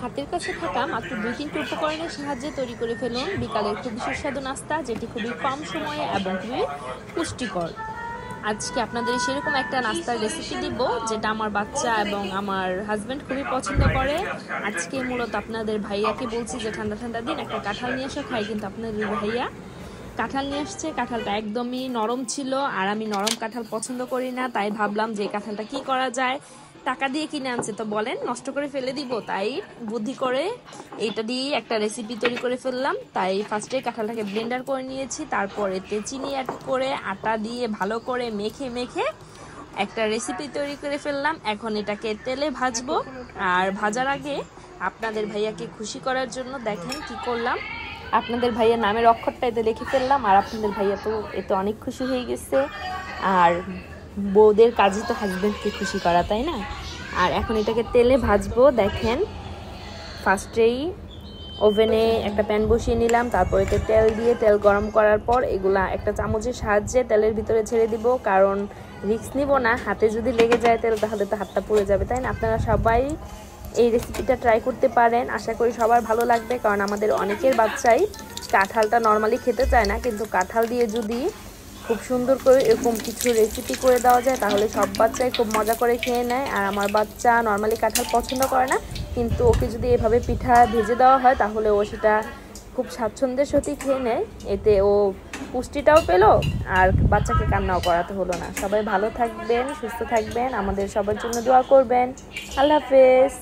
হাতের কাছে থাকা মাত্র 2-3টি উপকরণের সাহায্যে তৈরি করে ফেলুন বিকালের খুবই সুস্বাদু নাস্তা, যেটি খুবই কম সময়ে এবং খুবই পুষ্টিকর। আজকে আপনাদের সেরকম একটা নাস্তার রেসিপি দিব যেটা আমার বাচ্চা এবং আমার হাজব্যান্ড খুবই পছন্দ করে। আজকে মূলত আপনাদের ভাইয়াকে বলছি যে ঠান্ডা ঠান্ডা দিন একটা কাঁঠাল নিয়ে এসো খাই, কিন্তু আপনাদের ভাইয়া কাঁঠাল নিয়ে আসছে। কাঁঠালটা একদমই নরম ছিল, আর আমি নরম কাঁঠাল পছন্দ করি না, তাই ভাবলাম যে কাঁঠালটা কি করা যায়। টাকা দিয়ে কিনে আনছে তো বলেন নষ্ট করে ফেলে দিব, তাই বুদ্ধি করে এইটা দিয়ে একটা রেসিপি তৈরি করে ফেললাম। তাই ফার্স্টে কাঁঠালটাকে ব্লেন্ডার করে নিয়েছি, তারপর এতে চিনি অ্যাড করে আটা দিয়ে ভালো করে মেখে মেখে একটা রেসিপি তৈরি করে ফেললাম। এখন এটাকে তেলে ভাজবো, আর ভাজার আগে আপনাদের ভাইয়াকে খুশি করার জন্য দেখেন কি করলাম। আপনাদের ভাইয়ার নামের অক্ষরটা এতে লিখে ফেললাম, আর আপনাদের ভাইয়া তো এতে অনেক খুশি হয়ে গেছে। আর বউদের কাজই তো হাজব্যান্ডকে খুশি করা, তাই না? আর এখন এটাকে তেলে ভাজবো। দেখেন ফার্স্টেই ওভেনে একটা প্যান বসিয়ে নিলাম, তারপর এতে তেল দিয়ে তেল গরম করার পর এগুলা একটা চামচের সাহায্যে তেলের ভিতরে ছেড়ে দিব, কারণ রিস্ক নিব না, হাতে যদি লেগে যায় তেল তাহলে তো হাতটা পুড়ে যাবে, তাই না? আপনারা সবাই এই রেসিপিটা ট্রাই করতে পারেন, আশা করি সবার ভালো লাগবে। কারণ আমাদের অনেকের বাচ্চাই কাঁঠালটা নর্মালি খেতে চায় না, কিন্তু কাঁঠাল দিয়ে যদি খুব সুন্দর করে এরকম কিছু রেসিপি করে দেওয়া যায় তাহলে সব বাচ্চাই খুব মজা করে খেয়ে নেয়। আর আমার বাচ্চা নর্মালি কাঁঠাল পছন্দ করে না, কিন্তু ওকে যদি এভাবে পিঠা ভেজে দেওয়া হয় তাহলে ও সেটা খুব স্বাচ্ছন্দ্যের সাথে খেয়ে নেয়। এতে ও পুষ্টিটাও পেলো আর বাচ্চাকে কান্নাও করাতে হলো না। সবাই ভালো থাকবেন, সুস্থ থাকবেন, আমাদের সবার জন্য দোয়া করবেন। আল্লাহ হাফেজ।